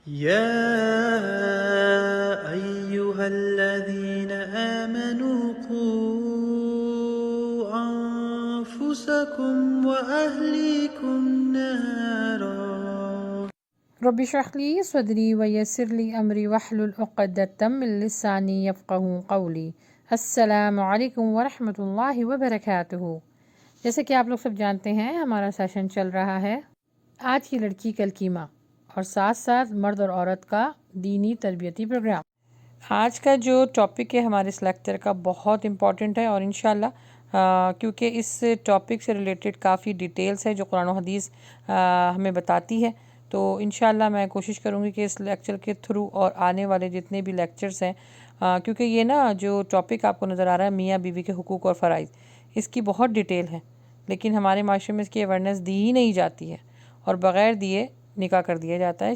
يا أيها الذين آمنوا قوا أنفسكم وأهليكم نارا رب اشرح لي صدری ویسر لی امری واحلل عقدۃ من لسانی یفقہوا قولی۔ السلام علیکم ورحمۃ اللہ وبرکاتہ۔ جیسے کہ آپ لوگ سب جانتے ہیں، ہمارا سیشن چل رہا ہے آج کی لڑکی کل کی ماں، اور ساتھ ساتھ مرد اور عورت کا دینی تربیتی پروگرام۔ آج کا جو ٹاپک ہے ہمارے اس لیکچر کا بہت امپورٹنٹ ہے، اور انشاءاللہ کیونکہ اس ٹاپک سے ریلیٹڈ کافی ڈیٹیلز ہے جو قرآن و حدیث ہمیں بتاتی ہے، تو انشاءاللہ میں کوشش کروں گی کہ اس لیکچر کے تھرو اور آنے والے جتنے بھی لیکچرز ہیں، کیونکہ یہ نا جو ٹاپک آپ کو نظر آ رہا ہے میاں بیوی کے حقوق اور فرائض، اس کی بہت ڈیٹیل ہے، لیکن ہمارے معاشرے میں اس کی اویئرنیس دی ہی نہیں جاتی ہے، اور بغیر دیے نکاح کر دیا جاتا ہے،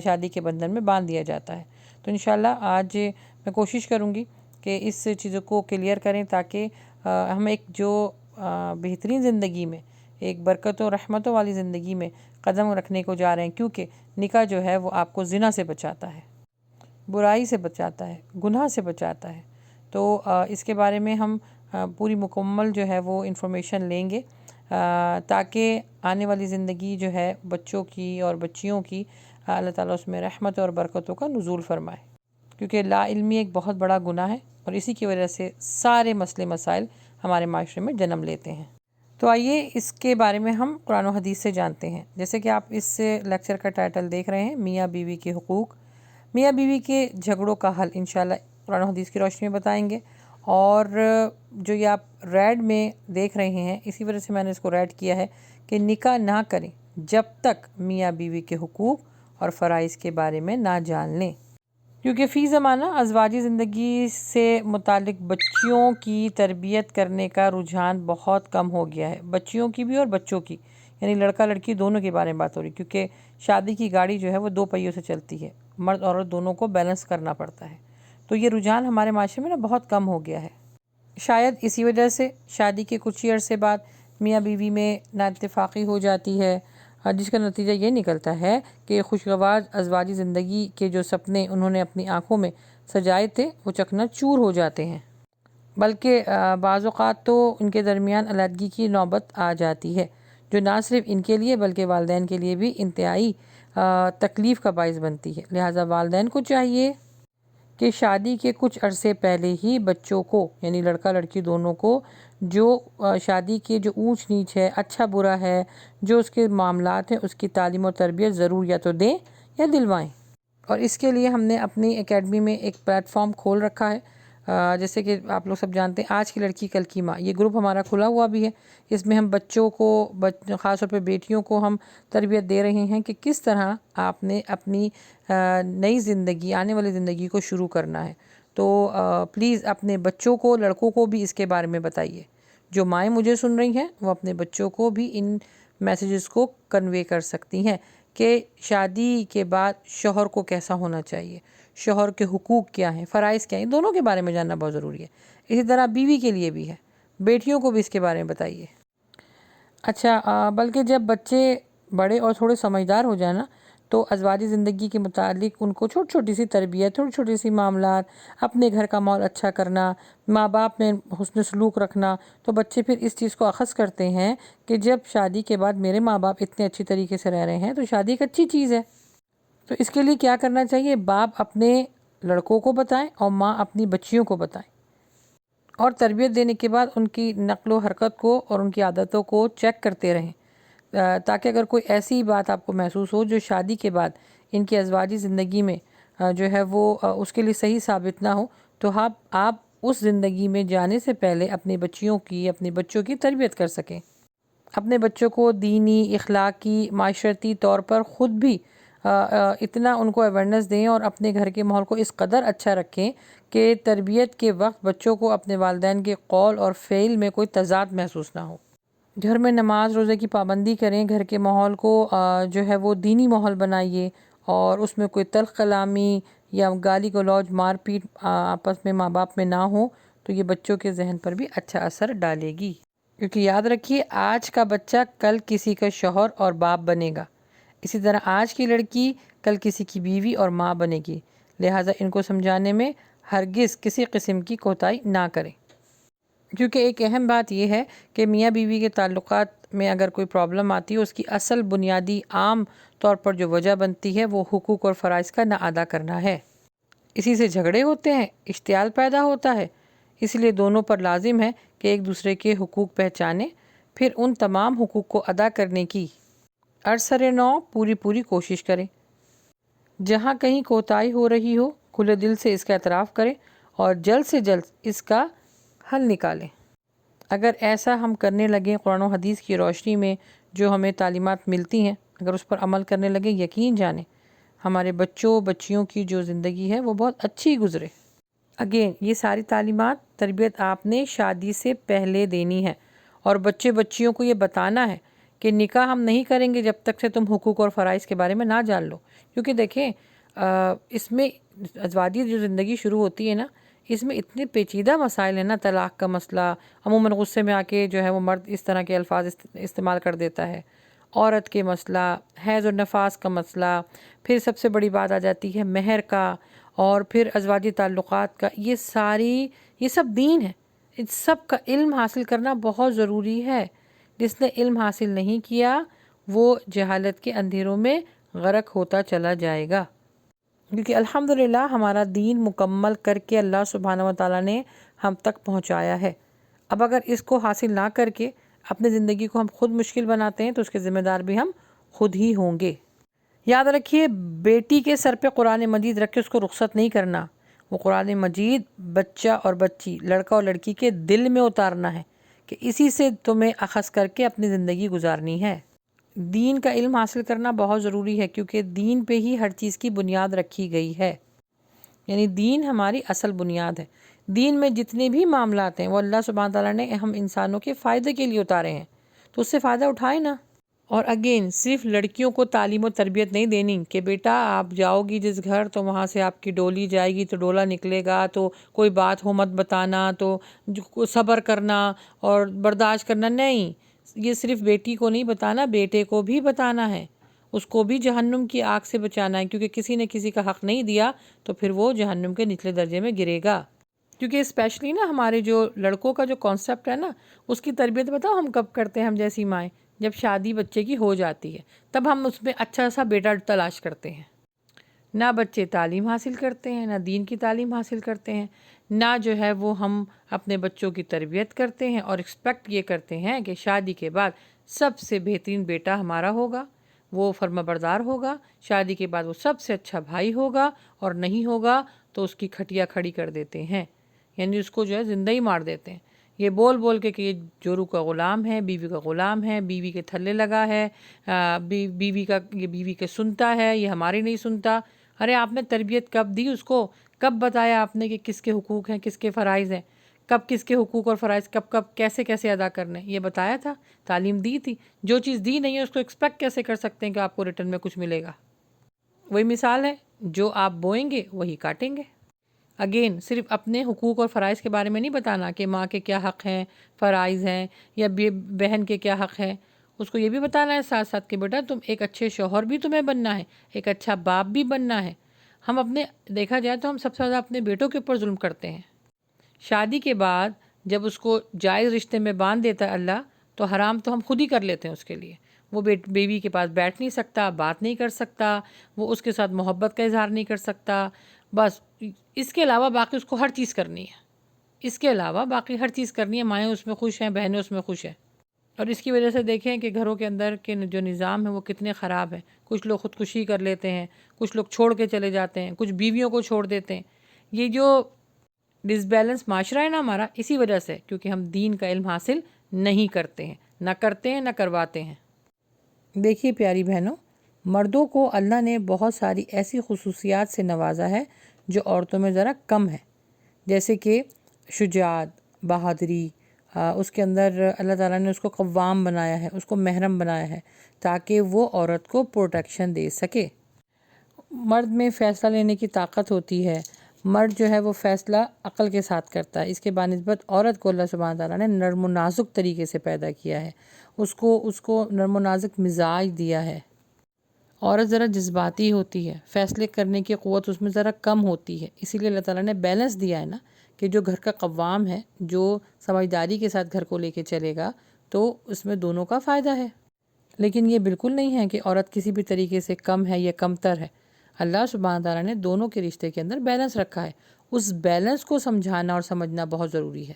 شادی کے بندھن میں باندھ دیا جاتا ہے۔ تو انشاءاللہ آج میں کوشش کروں گی کہ اس چیزوں کو کلیئر کریں، تاکہ ہم ایک جو بہترین زندگی میں، ایک برکتوں و رحمتوں والی زندگی میں قدم رکھنے کو جا رہے ہیں، کیونکہ نکاح جو ہے وہ آپ کو زنا سے بچاتا ہے، برائی سے بچاتا ہے، گناہ سے بچاتا ہے۔ تو اس کے بارے میں ہم پوری مکمل جو ہے وہ انفارمیشن لیں گے، تاکہ آنے والی زندگی جو ہے بچوں کی اور بچیوں کی اللہ تعالیٰ اس میں رحمت اور برکتوں کا نزول فرمائے، کیونکہ لا علمی ایک بہت بڑا گناہ ہے، اور اسی کی وجہ سے سارے مسئلے مسائل ہمارے معاشرے میں جنم لیتے ہیں۔ تو آئیے اس کے بارے میں ہم قرآن و حدیث سے جانتے ہیں۔ جیسے کہ آپ اس لیکچر کا ٹائٹل دیکھ رہے ہیں، میاں بیوی کے حقوق۔ میاں بیوی کے جھگڑوں کا حل انشاءاللہ قرآن و حدیث کی روشنی میں بتائیں گے، اور جو یہ آپ ریڈ میں دیکھ رہے ہیں، اسی وجہ سے میں نے اس کو ریڈ کیا ہے کہ نکاح نہ کریں جب تک میاں بیوی کے حقوق اور فرائض کے بارے میں نہ جان لیں، کیونکہ فی زمانہ ازواجی زندگی سے متعلق بچیوں کی تربیت کرنے کا رجحان بہت کم ہو گیا ہے، بچیوں کی بھی اور بچوں کی، یعنی لڑکا لڑکی دونوں کے بارے میں بات ہو رہی، کیونکہ شادی کی گاڑی جو ہے وہ دو پہیوں سے چلتی ہے، مرد اور عورت دونوں کو بیلنس کرنا پڑتا ہے، تو یہ رجحان ہمارے معاشرے میں نا بہت کم ہو گیا ہے۔ شاید اسی وجہ سے شادی کے کچھ ہی عرصے بعد میاں بیوی میں نااتفاقی ہو جاتی ہے، جس کا نتیجہ یہ نکلتا ہے کہ خوشگوار ازواجی زندگی کے جو سپنے انہوں نے اپنی آنکھوں میں سجائے تھے وہ چکنا چور ہو جاتے ہیں، بلکہ بعض اوقات تو ان کے درمیان علیحدگی کی نوبت آ جاتی ہے، جو نہ صرف ان کے لیے بلکہ والدین کے لیے بھی انتہائی تکلیف کا باعث بنتی ہے۔ لہٰذا والدین کو چاہیے کہ شادی کے کچھ عرصے پہلے ہی بچوں کو، یعنی لڑکا لڑکی دونوں کو، جو شادی کے جو اونچ نیچ ہے، اچھا برا ہے، جو اس کے معاملات ہیں، اس کی تعلیم و تربیت ضرور یا تو دیں یا دلوائیں۔ اور اس کے لیے ہم نے اپنی اکیڈمی میں ایک پلیٹ فارم کھول رکھا ہے، جیسے کہ آپ لوگ سب جانتے ہیں آج کی لڑکی کل کی ماں، یہ گروپ ہمارا کھلا ہوا بھی ہے۔ اس میں ہم بچوں کو، خاص طور پہ بیٹیوں کو ہم تربیت دے رہے ہیں کہ کس طرح آپ نے اپنی نئی زندگی، آنے والی زندگی کو شروع کرنا ہے۔ تو پلیز اپنے بچوں کو، لڑکوں کو بھی اس کے بارے میں بتائیے۔ جو مائیں مجھے سن رہی ہیں وہ اپنے بچوں کو بھی ان میسیجز کو کنوے کر سکتی ہیں کہ شادی کے بعد شوہر کو کیسا ہونا چاہیے، شوہر کے حقوق کیا ہیں، فرائض کیا ہیں، دونوں کے بارے میں جاننا بہت ضروری ہے۔ اسی طرح بیوی کے لیے بھی ہے، بیٹیوں کو بھی اس کے بارے میں بتائیے۔ اچھا، بلکہ جب بچے بڑے اور تھوڑے سمجھدار ہو جائیں نا، تو ازواجی زندگی کے متعلق ان کو چھوٹی چھوٹی سی تربیت، چھوٹی چھوٹی سی معاملات، اپنے گھر کا ماحول اچھا کرنا، ماں باپ میں حسن سلوک رکھنا، تو بچے پھر اس چیز کو اخذ کرتے ہیں کہ جب شادی کے بعد میرے ماں باپ اتنے اچھی طریقے سے رہ رہے ہیں تو شادی ایک اچھی چیز ہے۔ تو اس کے لیے کیا کرنا چاہیے؟ باپ اپنے لڑکوں کو بتائیں اور ماں اپنی بچیوں کو بتائیں، اور تربیت دینے کے بعد ان کی نقل و حرکت کو اور ان کی عادتوں کو چیک کرتے رہیں، تاکہ اگر کوئی ایسی بات آپ کو محسوس ہو جو شادی کے بعد ان کی ازواجی زندگی میں جو ہے وہ اس کے لیے صحیح ثابت نہ ہو، تو آپ اس زندگی میں جانے سے پہلے اپنی بچیوں کی، اپنے بچوں کی تربیت کر سکیں، اپنے بچوں کو دینی، اخلاقی، معاشرتی طور پر خود بھی اتنا ان کو اویئرنیس دیں اور اپنے گھر کے ماحول کو اس قدر اچھا رکھیں کہ تربیت کے وقت بچوں کو اپنے والدین کے قول اور فعل میں کوئی تضاد محسوس نہ ہو۔ گھر میں نماز روزے کی پابندی کریں، گھر کے ماحول کو جو ہے وہ دینی ماحول بنائیے، اور اس میں کوئی تلخ کلامی یا گالی گلوچ، مار پیٹ آپس میں ماں باپ میں نہ ہو، تو یہ بچوں کے ذہن پر بھی اچھا اثر ڈالے گی، کیونکہ یاد رکھیے آج کا بچہ کل کسی کا شوہر اور باپ بنے گا، اسی طرح آج کی لڑکی کل کسی کی بیوی اور ماں بنے گی، لہٰذا ان کو سمجھانے میں ہرگز کسی قسم کی کوتاہی نہ کریں، کیونکہ ایک اہم بات یہ ہے کہ میاں بیوی کے تعلقات میں اگر کوئی پرابلم آتی ہے، اس کی اصل بنیادی عام طور پر جو وجہ بنتی ہے وہ حقوق اور فرائض کا نہ ادا کرنا ہے۔ اسی سے جھگڑے ہوتے ہیں، اشتعال پیدا ہوتا ہے، اس لیے دونوں پر لازم ہے کہ ایک دوسرے کے حقوق پہچانیں، پھر ان تمام حقوق کو ادا کرنے کی ارسر نو پوری کوشش کریں۔ جہاں کہیں کوتاہی ہو رہی ہو، کھلے دل سے اس کا اعتراف کریں اور جلد سے جلد اس کا حل نکالیں۔ اگر ایسا ہم کرنے لگیں، قرآن و حدیث کی روشنی میں جو ہمیں تعلیمات ملتی ہیں، اگر اس پر عمل کرنے لگیں، یقین جانیں ہمارے بچوں بچیوں کی جو زندگی ہے وہ بہت اچھی گزرے۔ اگین یہ ساری تعلیمات تربیت آپ نے شادی سے پہلے دینی ہے، اور بچے بچیوں کو یہ بتانا ہے کہ نکاح ہم نہیں کریں گے جب تک سے تم حقوق اور فرائض کے بارے میں نہ جان لو، کیونکہ دیکھیں اس میں ازواجی جو زندگی شروع ہوتی ہے نا، اس میں اتنے پیچیدہ مسائل ہیں نا، طلاق کا مسئلہ، عموماً غصے میں آ کے جو ہے وہ مرد اس طرح کے الفاظ استعمال کر دیتا ہے، عورت کے مسئلہ، حیض اور نفاس کا مسئلہ، پھر سب سے بڑی بات آ جاتی ہے مہر کا، اور پھر ازواجی تعلقات کا، یہ سب دین ہے، ان سب کا علم حاصل کرنا بہت ضروری ہے۔ جس نے علم حاصل نہیں کیا وہ جہالت کے اندھیروں میں غرق ہوتا چلا جائے گا، کیونکہ الحمدللہ ہمارا دین مکمل کر کے اللہ سبحانہ و تعالیٰ نے ہم تک پہنچایا ہے۔ اب اگر اس کو حاصل نہ کر کے اپنی زندگی کو ہم خود مشکل بناتے ہیں تو اس کے ذمہ دار بھی ہم خود ہی ہوں گے۔ یاد رکھیے، بیٹی کے سر پہ قرآن مجید رکھ کے اس کو رخصت نہیں کرنا، وہ قرآن مجید بچہ اور بچی، لڑکا اور لڑکی کے دل میں اتارنا ہے کہ اسی سے تمہیں اخذ کر کے اپنی زندگی گزارنی ہے۔ دین کا علم حاصل کرنا بہت ضروری ہے، کیونکہ دین پہ ہی ہر چیز کی بنیاد رکھی گئی ہے، یعنی دین ہماری اصل بنیاد ہے۔ دین میں جتنے بھی معاملات ہیں وہ اللہ سبحانہ تعالیٰ نے ہم انسانوں کے فائدے کے لیے اتارے ہیں، تو اس سے فائدہ اٹھائیں نا۔ اور اگین صرف لڑکیوں کو تعلیم و تربیت نہیں دینی کہ بیٹا آپ جاؤ گی جس گھر تو وہاں سے آپ کی ڈولی جائے گی تو ڈولا نکلے گا، تو کوئی بات ہو مت بتانا، تو صبر کرنا اور برداشت کرنا، نہیں، یہ صرف بیٹی کو نہیں بتانا، بیٹے کو بھی بتانا ہے، اس کو بھی جہنم کی آگ سے بچانا ہے، کیونکہ کسی نے کسی کا حق نہیں دیا تو پھر وہ جہنم کے نچلے درجے میں گرے گا۔ کیونکہ اسپیشلی نا ہمارے جو لڑکوں کا جو کانسیپٹ ہے نا، اس کی تربیت بتاؤ ہم کب کرتے ہیں، ہم جیسی مائیں جب شادی بچے کی ہو جاتی ہے تب ہم اس میں اچھا سا بیٹا تلاش کرتے ہیں، نہ بچے تعلیم حاصل کرتے ہیں، نہ دین کی تعلیم حاصل کرتے ہیں، نہ جو ہے وہ ہم اپنے بچوں کی تربیت کرتے ہیں، اور ایکسپیکٹ یہ کرتے ہیں کہ شادی کے بعد سب سے بہترین بیٹا ہمارا ہوگا، وہ فرما بردار ہوگا، شادی کے بعد وہ سب سے اچھا بھائی ہوگا، اور نہیں ہوگا تو اس کی کھٹیا کھڑی کر دیتے ہیں، یعنی اس کو جو ہے زندہ ہی مار دیتے ہیں، یہ بول بول کے کہ یہ جورو کا غلام ہے، بیوی کا غلام ہے، بیوی کے تھلے لگا ہے، بیوی کے سنتا ہے، یہ ہماری نہیں سنتا۔ ارے آپ نے تربیت کب دی اس کو؟ کب بتایا آپ نے کہ کس کے حقوق ہیں، کس کے فرائض ہیں، کب کس کے حقوق اور فرائض کب کیسے کیسے ادا کرنے، یہ بتایا تھا، تعلیم دی تھی؟ جو چیز دی نہیں ہے اس کو ایکسپیکٹ کیسے کر سکتے ہیں کہ آپ کو ریٹرن میں کچھ ملے گا؟ وہی مثال ہے، جو آپ بوئیں گے وہی کاٹیں گے۔ اگین صرف اپنے حقوق اور فرائض کے بارے میں نہیں بتانا کہ ماں کے کیا حق ہیں، فرائض ہیں، یا بہن کے کیا حق ہیں، اس کو یہ بھی بتانا ہے ساتھ ساتھ کہ بیٹا تم ایک اچھے شوہر بھی تمہیں بننا ہے، ایک اچھا باپ بھی بننا ہے۔ ہم دیکھا جائے تو ہم سب سے زیادہ اپنے بیٹوں کے اوپر ظلم کرتے ہیں۔ شادی کے بعد جب اس کو جائز رشتے میں باندھ دیتا ہے اللہ، تو حرام تو ہم خود ہی کر لیتے ہیں اس کے لیے۔ وہ بیوی کے پاس بیٹھ نہیں سکتا، بات نہیں کر سکتا، وہ اس کے ساتھ محبت کا اظہار نہیں کر سکتا، بس اس کے علاوہ باقی اس کو ہر چیز کرنی ہے، اس کے علاوہ باقی ہر چیز کرنی ہے، مائیں اس میں خوش ہیں، بہنیں اس میں خوش ہیں۔ اور اس کی وجہ سے دیکھیں کہ گھروں کے اندر کے جو نظام ہے وہ کتنے خراب ہیں، کچھ لوگ خودکشی کر لیتے ہیں، کچھ لوگ چھوڑ کے چلے جاتے ہیں، کچھ بیویوں کو چھوڑ دیتے ہیں۔ یہ جو ڈس بیلنس معاشرہ ہے نا ہمارا، اسی وجہ سے، کیونکہ ہم دین کا علم حاصل نہیں کرتے ہیں، نہ کرواتے ہیں۔ دیکھیے پیاری بہنوں، مردوں کو اللہ نے بہت ساری ایسی خصوصیات سے نوازا ہے جو عورتوں میں ذرا کم ہے، جیسے کہ شجاعت، بہادری، اس کے اندر اللہ تعالیٰ نے اس کو قوام بنایا ہے، اس کو محرم بنایا ہے تاکہ وہ عورت کو پروٹیکشن دے سکے۔ مرد میں فیصلہ لینے کی طاقت ہوتی ہے، مرد جو ہے وہ فیصلہ عقل کے ساتھ کرتا ہے، اس کے بنسبت عورت کو اللہ سبحانہ تعالیٰ نے نرم و نازک طریقے سے پیدا کیا ہے، اس کو نرم و نازک مزاج دیا ہے، عورت ذرا جذباتی ہوتی ہے، فیصلے کرنے کی قوت اس میں ذرا کم ہوتی ہے، اسی لیے اللہ تعالیٰ نے بیلنس دیا ہے نا کہ جو گھر کا قوام ہے، جو سمجھداری کے ساتھ گھر کو لے کے چلے گا تو اس میں دونوں کا فائدہ ہے۔ لیکن یہ بالکل نہیں ہے کہ عورت کسی بھی طریقے سے کم ہے یا کم تر ہے۔ اللہ سبحانہ تعالیٰ نے دونوں کے رشتے کے اندر بیلنس رکھا ہے، اس بیلنس کو سمجھانا اور سمجھنا بہت ضروری ہے۔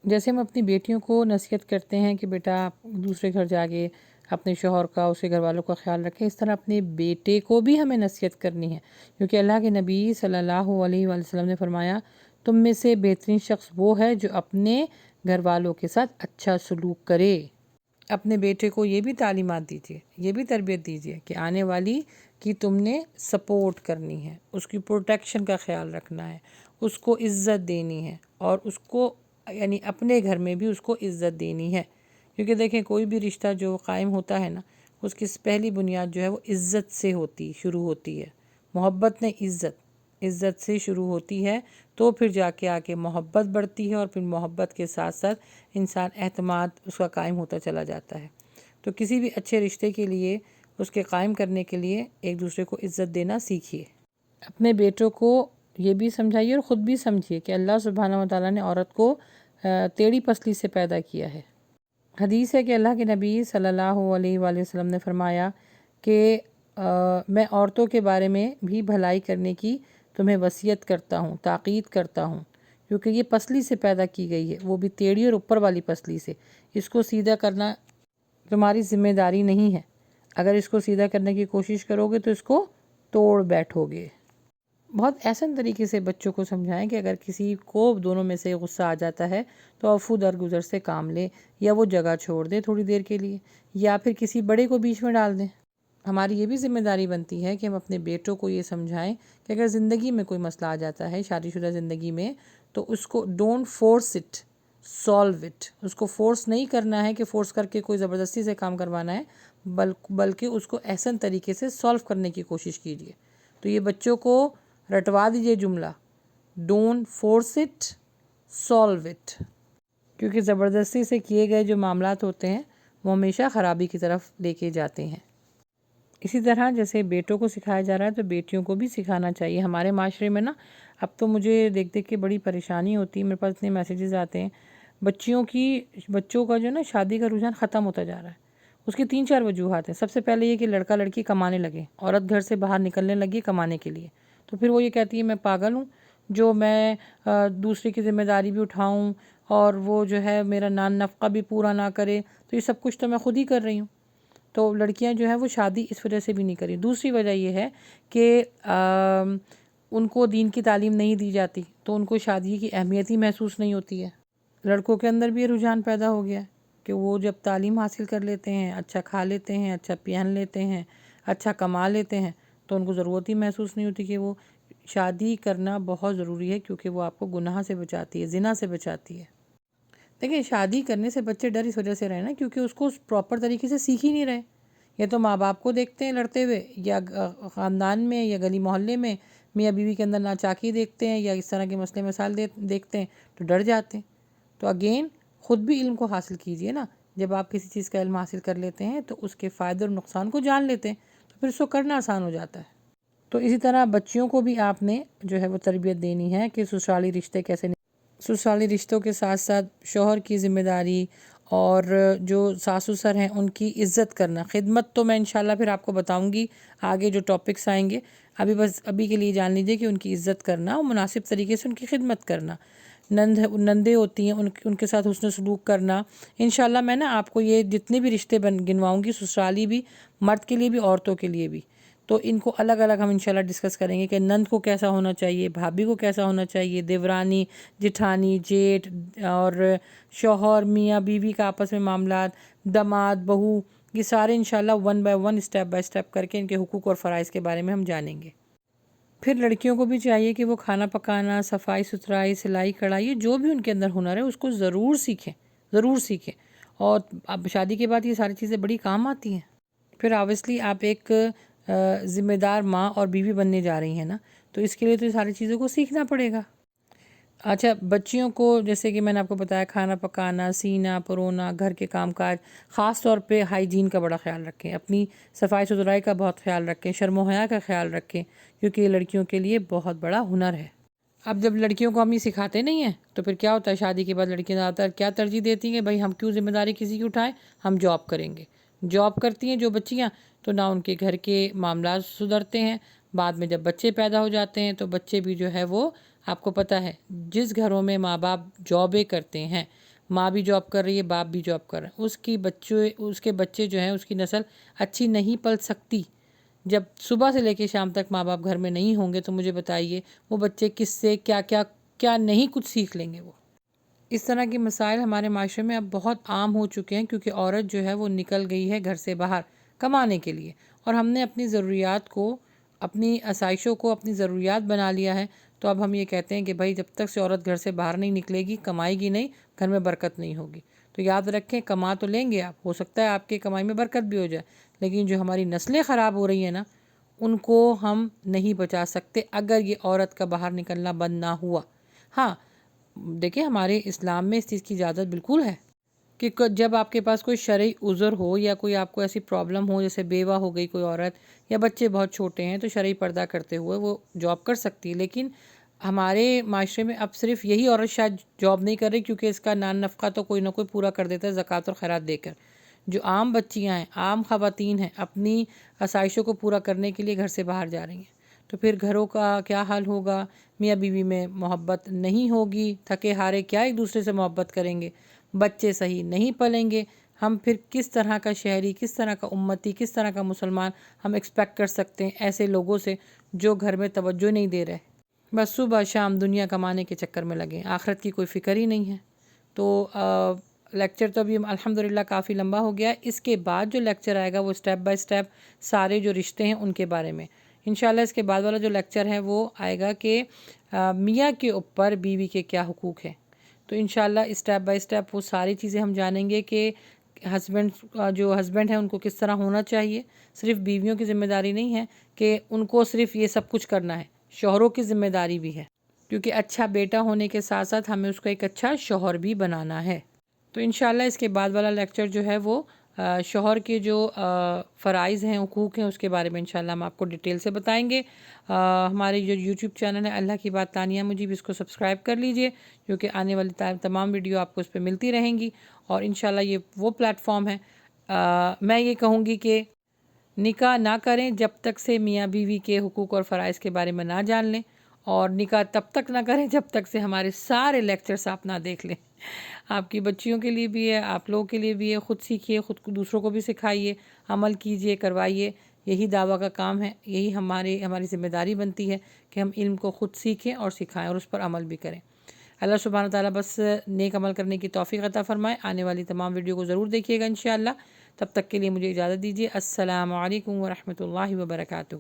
جیسے ہم اپنی بیٹیوں کو نصیحت کرتے ہیں کہ بیٹا دوسرے گھر جا کے اپنے شوہر کا، اس کے گھر والوں کا خیال رکھیں، اس طرح اپنے بیٹے کو بھی ہمیں نصیحت کرنی ہے، کیونکہ اللہ کے نبی صلی اللہ علیہ وآلہ وسلم نے فرمایا تم میں سے بہترین شخص وہ ہے جو اپنے گھر والوں کے ساتھ اچھا سلوک کرے۔ اپنے بیٹے کو یہ بھی تعلیمات دیجیے، یہ بھی تربیت دیجیے کہ آنے والی کی تم نے سپورٹ کرنی ہے، اس کی پروٹیکشن کا خیال رکھنا ہے، اس کو عزت دینی ہے، اور اس کو یعنی اپنے گھر میں بھی اس کو عزت دینی ہے، کیونکہ دیکھیں کوئی بھی رشتہ جو قائم ہوتا ہے نا، اس کی پہلی بنیاد جو ہے وہ عزت سے شروع ہوتی ہے۔ محبت نے عزت سے شروع ہوتی ہے، تو پھر جا کے آ کے محبت بڑھتی ہے، اور پھر محبت کے ساتھ ساتھ انسان اعتماد اس کا قائم ہوتا چلا جاتا ہے۔ تو کسی بھی اچھے رشتے کے لیے، اس کے قائم کرنے کے لیے ایک دوسرے کو عزت دینا سیکھیے۔ اپنے بیٹوں کو یہ بھی سمجھائیے اور خود بھی سمجھیے کہ اللہ سبحانہ و تعالیٰ نے عورت کو ٹیڑھی پسلی سے پیدا کیا ہے۔ حدیث ہے کہ اللہ کے نبی صلی اللہ علیہ وآلہ وسلم نے فرمایا کہ میں عورتوں کے بارے میں بھی بھلائی کرنے کی تمہیں وصیت کرتا ہوں، تاکید کرتا ہوں، کیونکہ یہ پسلی سے پیدا کی گئی ہے، وہ بھی ٹیڑھی اور اوپر والی پسلی سے۔ اس کو سیدھا کرنا تمہاری ذمہ داری نہیں ہے، اگر اس کو سیدھا کرنے کی کوشش کرو گے تو اس کو توڑ بیٹھو گے۔ بہت احسن طریقے سے بچوں کو سمجھائیں کہ اگر کسی کو دونوں میں سے غصہ آ جاتا ہے تو عفو درگزر سے کام لے، یا وہ جگہ چھوڑ دے تھوڑی دیر کے لیے، یا پھر کسی بڑے کو بیچ میں ڈال دیں۔ ہماری یہ بھی ذمہ داری بنتی ہے کہ ہم اپنے بیٹوں کو یہ سمجھائیں کہ اگر زندگی میں کوئی مسئلہ آ جاتا ہے، شادی شدہ زندگی میں، تو اس کو don't force it, solve it. اس کو فورس نہیں کرنا ہے کہ فورس کر کے کوئی زبردستی سے کام کروانا ہے، بلکہ اس کو احسن طریقے سے سالو کرنے کی کوشش کیجیے۔ تو یہ بچوں کو رٹوا دیجیے جملہ، don't force it, solve it, کیونکہ زبردستی سے کیے گئے جو معاملات ہوتے ہیں وہ ہمیشہ خرابی کی طرف لے کے جاتے ہیں۔ اسی طرح جیسے بیٹوں کو سکھایا جا رہا ہے تو بیٹیوں کو بھی سکھانا چاہیے۔ ہمارے معاشرے میں نا اب تو مجھے دیکھ کے بڑی پریشانی ہوتی ہے، میرے پاس اتنے میسیجز آتے ہیں، بچوں کا جو نا شادی کا رجحان ختم ہوتا جا رہا ہے۔ اس کی 3-4 وجوہات ہیں۔ سب سے پہلے یہ کہ لڑکا لڑکی کمانے لگے، عورت گھر سے باہر نکلنے لگی کمانے کے لیے، تو پھر وہ یہ کہتی ہے میں پاگل ہوں جو میں دوسرے کی ذمہ داری بھی اٹھاؤں، اور وہ جو ہے میرا نفقہ بھی پورا نہ کرے، تو یہ سب کچھ تو میں خود ہی کر رہی ہوں۔ تو لڑکیاں جو ہے وہ شادی اس وجہ سے بھی نہیں کری۔ دوسری وجہ یہ ہے کہ ان کو دین کی تعلیم نہیں دی جاتی، تو ان کو شادی کی اہمیت ہی محسوس نہیں ہوتی ہے۔ لڑکوں کے اندر بھی یہ رجحان پیدا ہو گیا ہے کہ وہ جب تعلیم حاصل کر لیتے ہیں، اچھا کھا لیتے ہیں، اچھا پہن لیتے ہیں، اچھا کما لیتے ہیں، تو ان کو ضرورت ہی محسوس نہیں ہوتی کہ وہ شادی کرنا بہت ضروری ہے، کیونکہ وہ آپ کو گناہ سے بچاتی ہے، زنا سے بچاتی ہے۔ دیکھیں شادی کرنے سے بچے ڈر اس وجہ سے رہے نا کیونکہ اس کو پراپر طریقے سے سیکھ ہی نہیں رہے، یا تو ماں باپ کو دیکھتے ہیں لڑتے ہوئے، یا خاندان میں یا گلی محلے میں میاں بیوی کے اندر ناچاکی دیکھتے ہیں، یا اس طرح کے مسئلے مسائل دیکھتے ہیں تو ڈر جاتے ہیں۔ تو اگین خود بھی علم کو حاصل کیجئے نا، جب آپ کسی چیز کا علم حاصل کر لیتے ہیں تو اس کے فائدے اور نقصان کو جان لیتے ہیں، تو پھر اس کو کرنا آسان ہو جاتا ہے۔ تو اسی طرح بچیوں کو بھی آپ نے جو ہے وہ تربیت دینی ہے کہ سسرالی رشتے کیسے سسرالی رشتوں کے ساتھ ساتھ شوہر کی ذمہ داری اور جو ساس سسر ہیں ان کی عزت کرنا، خدمت تو میں انشاءاللہ پھر آپ کو بتاؤں گی آگے جو ٹاپکس آئیں گے، ابھی کے لیے جان لیجئے کہ ان کی عزت کرنا اور مناسب طریقے سے ان کی خدمت کرنا، نندیں ہوتی ہیں ان کے ساتھ حسن سلوک کرنا۔ انشاءاللہ میں نا آپ کو یہ جتنے بھی رشتے گنواؤں گی، سسرالی بھی، مرد کے لیے بھی عورتوں کے لیے بھی، تو ان کو الگ الگ ہم انشاءاللہ ڈسکس کریں گے کہ نند کو کیسا ہونا چاہیے، بھابھی کو کیسا ہونا چاہیے، دیورانی، جٹھانی، جیٹھ اور شوہر، میاں بیوی کا آپس میں معاملات، داماد، بہو، یہ سارے انشاءاللہ 1 by 1 اسٹیپ بائی اسٹیپ کر کے ان کے حقوق اور فرائض کے بارے میں ہم جانیں گے۔ پھر لڑکیوں کو بھی چاہیے کہ وہ کھانا پکانا، صفائی ستھرائی، سلائی کڑھائی، جو بھی ان کے اندر ہنر ہے اس کو ضرور سیکھیں، اور اب شادی کے بعد یہ ساری چیزیں بڑی کام آتی ہیں۔ پھر آبویسلی آپ ایک ذمہ دار ماں اور بیوی بننے جا رہی ہیں نا، تو اس کے لیے تو یہ ساری چیزوں کو سیکھنا پڑے گا۔ اچھا، بچیوں کو جیسے کہ میں نے آپ کو بتایا کھانا پکانا، سینا پرونا، گھر کے کام کاج، خاص طور پہ ہائیجین کا بڑا خیال رکھیں، اپنی صفائی ستھرائی کا بہت خیال رکھیں، شرم و حیا کا خیال رکھیں، کیونکہ یہ لڑکیوں کے لیے بہت بڑا ہنر ہے۔ اب جب لڑکیوں کو ہم یہ سکھاتے نہیں ہیں تو پھر کیا ہوتا ہے، شادی کے بعد لڑکیاں زیادہ تر کیا ترجیح دیتی ہیں، بھائی ہم کیوں ذمہ داری کسی کی اٹھائیں، ہم جاب کریں گے۔ جاب کرتی ہیں جو بچیاں تو نہ ان کے گھر کے معاملات سدھرتے ہیں، بعد میں جب بچے پیدا ہو جاتے ہیں تو بچے بھی جو ہے وہ، آپ کو پتہ ہے جس گھروں میں ماں باپ جابیں کرتے ہیں، ماں بھی جاب کر رہی ہے، باپ بھی جاب کر رہے ہیں، اس کے بچے جو ہیں، اس کی نسل اچھی نہیں پل سکتی۔ جب صبح سے لے کے شام تک ماں باپ گھر میں نہیں ہوں گے تو مجھے بتائیے وہ بچے کس سے کیا نہیں کچھ سیکھ لیں گے وہ۔ اس طرح کے مسائل ہمارے معاشرے میں اب بہت عام ہو چکے ہیں، کیونکہ عورت جو ہے وہ نکل گئی ہے گھر سے باہر کمانے کے لیے، اور ہم نے اپنی ضروریات کو، اپنی آسائشوں کو اپنی ضروریات بنا لیا ہے۔ تو اب ہم یہ کہتے ہیں کہ بھائی جب تک سے عورت گھر سے باہر نہیں نکلے گی، کمائے گی نہیں، گھر میں برکت نہیں ہوگی۔ تو یاد رکھیں، کما تو لیں گے آپ، ہو سکتا ہے آپ کے کمائی میں برکت بھی ہو جائے، لیکن جو ہماری نسلیں خراب ہو رہی ہیں نا، ان کو ہم نہیں بچا سکتے اگر یہ عورت کا باہر نکلنا بند نہ ہوا۔ ہاں دیکھیں، ہمارے اسلام میں اس چیز کی اجازت بالکل ہے کہ جب آپ کے پاس کوئی شرعی عذر ہو یا کوئی آپ کو ایسی پرابلم ہو، جیسے بیوہ ہو گئی کوئی عورت یا بچے بہت چھوٹے ہیں، تو شرعی پردہ کرتے ہوئے وہ جاب کر سکتی ہے۔ لیکن ہمارے معاشرے میں اب صرف یہی عورت شاید جاب نہیں کر رہی، کیونکہ اس کا نان نفقہ تو کوئی نہ کوئی پورا کر دیتا ہے زکوٰۃ اور خیرات دے کر۔ جو عام بچیاں ہیں، عام خواتین ہیں، اپنی آسائشوں کو پورا کرنے کے لیے گھر سے باہر جا رہی ہیں، تو پھر گھروں کا کیا حال ہوگا؟ میاں بیوی میں محبت نہیں ہوگی، تھکے ہارے کیا ایک دوسرے سے محبت کریں گے، بچے صحیح نہیں پلیں گے، ہم پھر کس طرح کا شہری، کس طرح کا امتی، کس طرح کا مسلمان ہم ایکسپیکٹ کر سکتے ہیں ایسے لوگوں سے جو گھر میں توجہ نہیں دے رہے، بس صبح شام دنیا کمانے کے چکر میں لگے، آخرت کی کوئی فکر ہی نہیں ہے۔ تو لیکچر تو ابھی الحمدللہ کافی لمبا ہو گیا ہے۔ اس کے بعد جو لیکچر آئے گا وہ اسٹیپ بائی اسٹیپ سارے جو رشتے ہیں ان کے بارے میں انشاءاللہ۔ اس کے بعد والا جو لیکچر ہے وہ آئے گا کہ میاں کے اوپر بیوی کے کیا حقوق ہیں۔ تو انشاءاللہ اسٹیپ بائی اسٹیپ وہ ساری چیزیں ہم جانیں گے کہ ہسبینڈ ہیں ان کو کس طرح ہونا چاہیے۔ صرف بیویوں کی ذمہ داری نہیں ہے کہ ان کو صرف یہ سب کچھ کرنا ہے، شوہروں کی ذمہ داری بھی ہے، کیونکہ اچھا بیٹا ہونے کے ساتھ ساتھ ہمیں اس کو ایک اچھا شوہر بھی بنانا ہے۔ تو انشاءاللہ اس کے بعد والا لیکچر جو ہے وہ شوہر کے جو فرائض ہیں، حقوق ہیں، اس کے بارے میں انشاءاللہ ہم آپ کو ڈیٹیل سے بتائیں گے۔ ہمارے جو یوٹیوب چینل ہے اللہ کی بات تانیہ مجیب، اس کو سبسکرائب کر لیجئے، کیونکہ آنے والی تمام ویڈیو آپ کو اس پہ ملتی رہیں گی۔ اور انشاءاللہ یہ وہ پلیٹ فارم ہے، میں یہ کہوں گی کہ نکاح نہ کریں جب تک سے میاں بیوی کے حقوق اور فرائض کے بارے میں نہ جان لیں، اور نکاح تب تک نہ کریں جب تک سے ہمارے سارے لیکچرز آپ نہ دیکھ لیں۔ آپ کی بچیوں کے لیے بھی ہے، آپ لوگوں کے لیے بھی ہے، خود سیکھیے، خود کو دوسروں کو بھی سکھائیے، عمل کیجئے، کروائیے، یہی دعویٰ کا کام ہے، یہی ہماری ذمہ داری بنتی ہے کہ ہم علم کو خود سیکھیں اور سکھائیں اور اس پر عمل بھی کریں۔ اللہ سبحانہ وتعالیٰ بس نیک عمل کرنے کی توفیق عطا فرمائے۔ آنے والی تمام ویڈیو کو ضرور دیکھیے گا انشاءاللہ۔ تب تک کے لیے مجھے اجازت دیجیے۔ السلام علیکم ورحمۃ اللہ وبرکاتہ۔